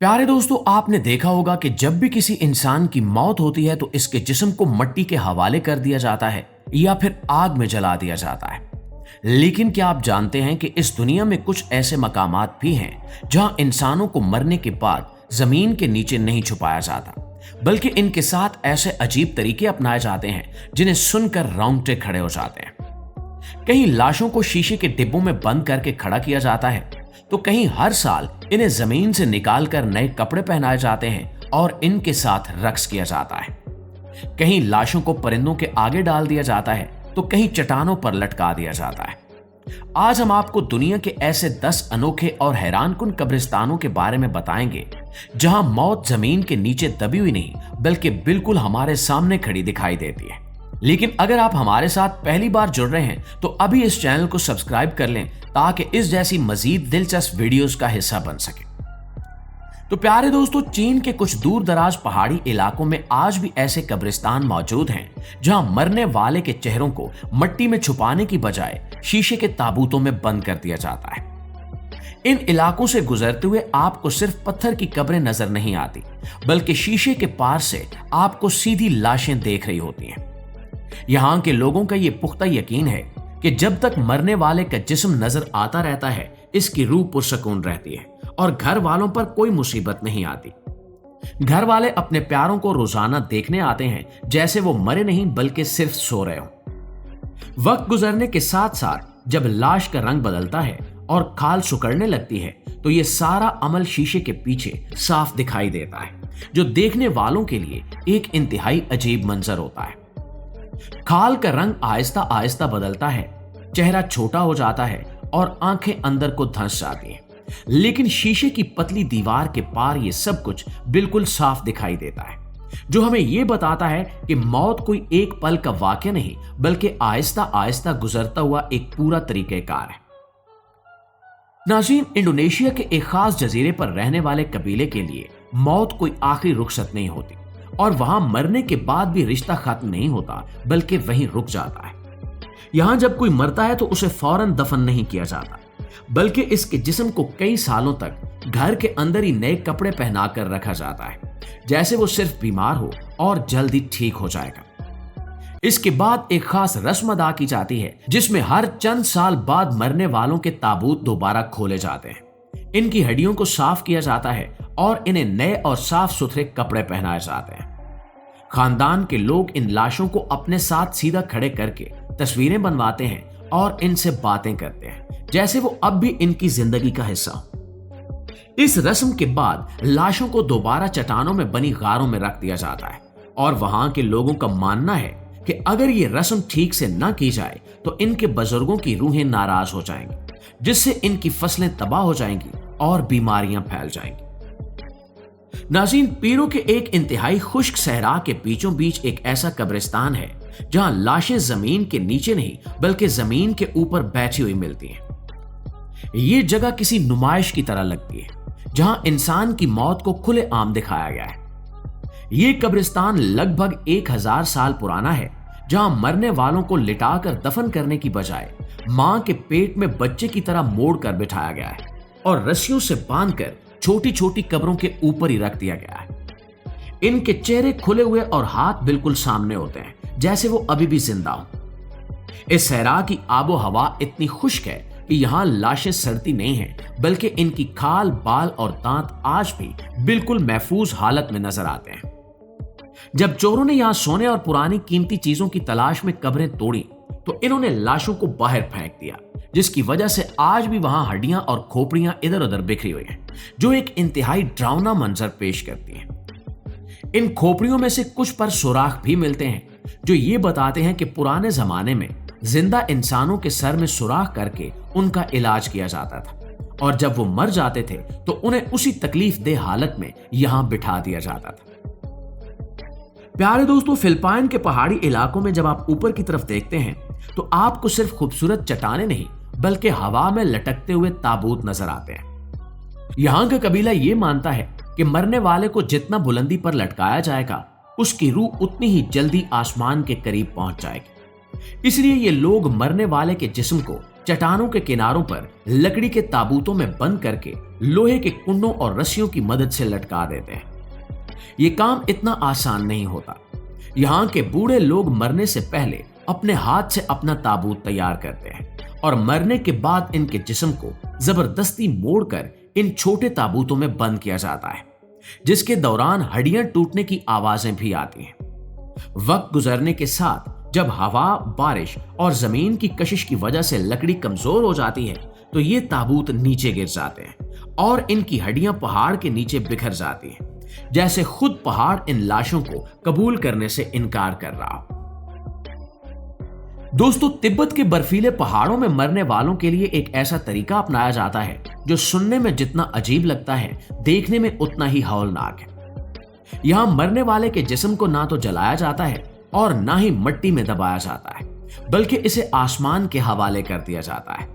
प्यारे दोस्तों, आपने देखा होगा कि जब भी किसी इंसान की मौत होती है तो इसके जिस्म को मिट्टी के हवाले कर दिया जाता है या फिर आग में जला दिया जाता है। लेकिन क्या आप जानते हैं कि इस दुनिया में कुछ ऐसे मकामात भी हैं जहां इंसानों को मरने के बाद जमीन के नीचे नहीं छुपाया जाता, बल्कि इनके साथ ऐसे अजीब तरीके अपनाए जाते हैं जिन्हें सुनकर रोंगटे खड़े हो जाते हैं। कहीं लाशों को शीशे के डिब्बों में बंद करके खड़ा किया जाता है, तो कहीं हर साल इन्हें जमीन से निकालकर नए कपड़े पहनाए जाते हैं और इनके साथ रक्स किया जाता है। कहीं लाशों को परिंदों के आगे डाल दिया जाता है तो कहीं चट्टानों पर लटका दिया जाता है। आज हम आपको दुनिया के ऐसे 10 अनोखे और हैरानकुन कब्रिस्तानों के बारे में बताएंगे जहां मौत जमीन के नीचे दबी हुई नहीं बल्कि बिल्कुल हमारे सामने खड़ी दिखाई देती है। लेकिन अगर आप हमारे साथ पहली बार जुड़ रहे हैं तो अभी इस चैनल को सब्सक्राइब कर लें ताकि इस जैसी मजीद दिलचस्प वीडियोस का हिस्सा बन सके। तो प्यारे दोस्तों, चीन के कुछ दूर दराज पहाड़ी इलाकों में आज भी ऐसे कब्रिस्तान मौजूद हैं जहां मरने वाले के चेहरों को मिट्टी में छुपाने की बजाय शीशे के ताबूतों में बंद कर दिया जाता है। इन इलाकों से गुजरते हुए आपको सिर्फ पत्थर की कब्रें नजर नहीं आती, बल्कि शीशे के पार से आपको सीधी लाशें देख रही होती हैं। यहां के लोगों का यह पुख्ता यकीन है कि जब तक मरने वाले का जिस्म नजर आता रहता है, इसकी रूह पुरसकून रहती है और घर वालों पर कोई मुसीबत नहीं आती। घर वाले अपने प्यारों को रोजाना देखने आते हैं जैसे वो मरे नहीं बल्कि सिर्फ सो रहे हो। वक्त गुजरने के साथ साथ जब लाश का रंग बदलता है और खाल सुकड़ने लगती है तो ये सारा अमल शीशे के पीछे साफ दिखाई देता है, जो देखने वालों के लिए एक इंतहाई अजीब मंजर होता है। खाल का रंग आहिस्ता आहिस्ता बदलता है, चेहरा छोटा हो जाता है और आंखें अंदर को धंस जाती हैं। लेकिन शीशे की पतली दीवार के पार ये सब कुछ बिल्कुल साफ दिखाई देता है, जो हमें यह बताता है कि मौत कोई एक पल का वाकया नहीं बल्कि आहिस्ता आहिस्ता गुजरता हुआ एक पूरा तरीकेकार है। नाज़रीन, इंडोनेशिया के एक खास जजीरे पर रहने वाले कबीले के लिए मौत कोई आखिरी रुखसत नहीं होती और वहां मरने के बाद भी रिश्ता खत्म नहीं होता बल्कि वहीं रुक जाता है। यहां जब कोई मरता है तो उसे फौरन दफन नहीं किया जाता, बल्कि इसके जिस्म को कई सालों तक घर के अंदर ही नए कपड़े पहनाकर रखा जाता है, जैसे वो सिर्फ बीमार हो और जल्दी ठीक हो जाएगा। इसके बाद एक खास रस्म अदा की जाती है जिसमें हर चंद साल बाद मरने वालों के ताबूत दोबारा खोले जाते हैं। इनकी हड्डियों को साफ किया जाता है और इन्हें नए और साफ सुथरे कपड़े पहनाए जाते हैं। खानदान के लोग इन लाशों को अपने साथ सीधा खड़े करके तस्वीरें बनवाते हैं और इनसे बातें करते हैं जैसे वो अब भी इनकी जिंदगी का हिस्सा हो। इस रस्म के बाद लाशों को दोबारा चट्टानों में बनी गारों में रख दिया जाता है और वहां के लोगों का मानना है कि अगर ये रस्म ठीक से ना की जाए तो इनके बुजुर्गों की रूहें नाराज हो जाएंगी, जिससे इनकी फसलें तबाह हो जाएंगी और बीमारियां फैल जाएंगी। नाज़रीन, पीरों के एक इंतहाई खुश्क सहरा के बीचों बीच एक ऐसा कब्रिस्तान है जहां लाशें जमीन के नीचे नहीं बल्कि जमीन के ऊपर बैठी हुई मिलती हैं। ये जगह किसी नुमाइश की तरह लगती है जहां इंसान की मौत को खुले आम दिखाया गया है। ये कब्रिस्तान लगभग 1000 साल पुराना है, जहां मरने वालों को लिटाकर दफन करने की बजाय मां के पेट में बच्चे की तरह मोड़ कर बिठाया गया है और रस्सियों से बांधकर छोटी छोटी कब्रों के ऊपर ही रख दिया गया है। इनके चेहरे खुले हुए और हाथ बिल्कुल सामने होते हैं जैसे वो अभी भी जिंदा हो। इस सहरा की आबो हवा इतनी खुश्क है कि यहाँ लाशें सड़ती नहीं हैं, बल्कि इनकी खाल, बाल और दांत आज भी बिल्कुल महफूज हालत में नजर आते हैं। जब चोरों ने यहाँ सोने और पुरानी कीमती चीजों की तलाश में कब्रें तोड़ी तो इन्होंने लाशों को बाहर फेंक दिया, जिसकी वजह से आज भी वहां हड्डियां और खोपड़ियां इधर उधर बिखरी हुई हैं, जो एक इंतहाई डरावना मंजर पेश करती हैं। इन खोपड़ियों में से कुछ पर सुराख भी मिलते हैं जो ये बताते हैं कि पुराने जमाने में जिंदा इंसानों के सर में सुराख करके उनका इलाज किया जाता था और जब वो मर जाते थे तो उन्हें उसी तकलीफ दे हालत में यहां बिठा दिया जाता था। प्यारे दोस्तों, फिलिपाइन के पहाड़ी इलाकों में जब आप ऊपर की तरफ देखते हैं तो आपको सिर्फ खूबसूरत चट्टानें नहीं बल्कि हवा में लटकते हुए ताबूत नजर आते हैं। यहां का कबीला यह मानता है कि मरने वाले को जितना बुलंदी पर लटकाया जाएगा उसकी रूह उतनी ही जल्दी आसमान के करीब पहुंच जाएगी। इसलिए ये लोग मरने वाले के जिस्म को चट्टानों के किनारों पर लकड़ी के ताबूतों में बंद करके लोहे के कुंडों और रस्सियों की मदद से लटका देते हैं। ये काम इतना आसान नहीं होता। यहाँ के बूढ़े लोग मरने से पहले अपने हाथ से अपना ताबूत तैयार करते हैं और मरने के बाद इनके जिस्म को जबरदस्ती मोड़कर इन छोटे ताबूतों में बंद किया जाता है, जिसके दौरान हड्डियां टूटने की आवाजें भी आती हैं। वक्त गुजरने के साथ जब हवा, बारिश और जमीन की कशिश की वजह से लकड़ी कमजोर हो जाती है तो ये ताबूत नीचे गिर जाते हैं और इनकी हड्डियां पहाड़ के नीचे बिखर जाती हैं, जैसे खुद पहाड़ इन लाशों को कबूल करने से इनकार कर रहा हो। दोस्तों, तिब्बत के बर्फीले पहाड़ों में मरने वालों के लिए एक ऐसा तरीका अपनाया जाता है जो सुनने में जितना अजीब लगता है, देखने में उतना ही हौलनाक है। यहां मरने वाले के जिस्म को ना तो जलाया जाता है और ना ही मिट्टी में दबाया जाता है, बल्कि इसे आसमान के हवाले कर दिया जाता है।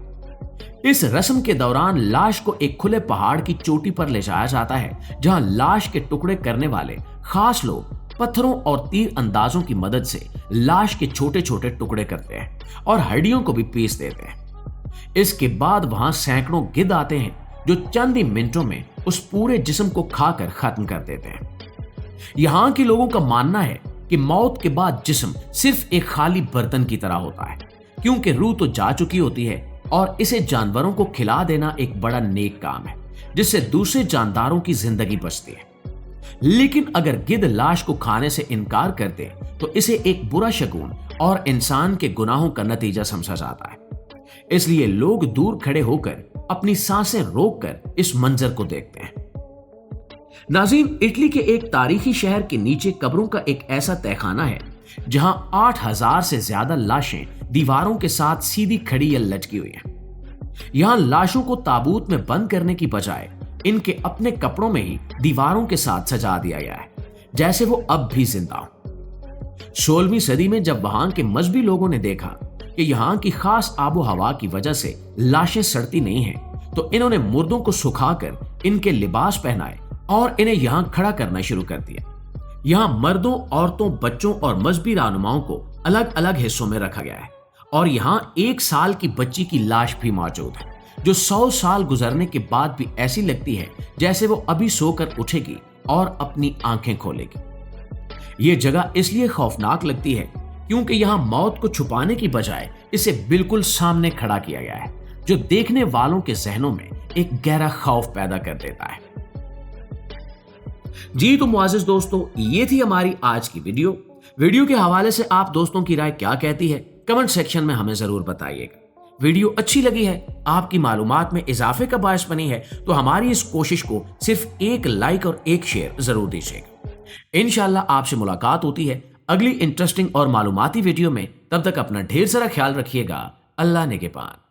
इस रस्म के दौरान लाश को एक खुले पहाड़ की चोटी पर ले जाया जाता है, जहां लाश के टुकड़े करने वाले खास लोग पत्थरों और तीर अंदाजों की मदद से लाश के छोटे छोटे टुकड़े करते हैं और हड्डियों को भी पीस देते हैं। इसके बाद वहां सैकड़ों गिद्ध आते हैं जो चंद ही मिनटों में उस पूरे जिस्म को खाकर खत्म कर देते हैं। यहां के लोगों का मानना है कि मौत के बाद जिस्म सिर्फ एक खाली बर्तन की तरह होता है, क्योंकि रूह तो जा चुकी होती है और इसे जानवरों को खिला देना एक बड़ा नेक काम है, जिससे दूसरे जानदारों की जिंदगी बचती है। लेकिन अगर गिद्ध लाश को खाने से इनकार कर दे तो इसे एक बुरा शगुन और इंसान के गुनाहों का नतीजा समझा जाता है। इसलिए लोग दूर खड़े होकर अपनी सांसें रोककर इस मंजर को देखते हैं। नाज़रीन, इटली के एक तारीखी शहर के नीचे कब्रों का एक ऐसा तहखाना है जहां 8000 से ज्यादा लाशें दीवारों के साथ सीधी खड़ी या लटकी हुई हैं। यहां लाशों को ताबूत में बंद करने की बजाय इनके अपने कपड़ों में ही दीवारों के साथ सजा दिया गया है, जैसे वो अब भी जिंदा हो। 16वीं सदी में जब वहां के मजहबी लोगों ने देखा कि यहाँ की खास आबो हवा की वजह से लाशें सड़ती नहीं हैं, तो इन्होंने मुर्दों को सुखाकर इनके लिबास पहनाए और इन्हें यहाँ खड़ा करना शुरू कर दिया। यहाँ मर्दों, औरतों, बच्चों और मजहबी रहनुमाओं को अलग अलग हिस्सों में रखा गया है और यहाँ 1 साल की बच्ची की लाश भी मौजूद है, जो 100 साल गुजरने के बाद भी ऐसी लगती है जैसे वो अभी सोकर उठेगी और अपनी आंखें खोलेगी। ये जगह इसलिए खौफनाक लगती है क्योंकि यहाँ मौत को छुपाने की बजाय इसे बिल्कुल सामने खड़ा किया गया है, जो देखने वालों के जहनों में एक गहरा खौफ पैदा कर देता है। जी तो मुआज़िज़ दोस्तों, ये थी हमारी आज की वीडियो के हवाले से आप दोस्तों की राय क्या कहती है, कमेंट सेक्शन में हमें जरूर बताइएगा। वीडियो अच्छी लगी है, आपकी मालूमात में इजाफे का बायस बनी है, तो हमारी इस कोशिश को सिर्फ एक लाइक और एक शेयर जरूर दीजिएगा। इंशाल्लाह आपसे मुलाकात होती है अगली इंटरेस्टिंग और मालूमाती वीडियो में। तब तक अपना ढेर सारा ख्याल रखिएगा। अल्लाह निगहबान।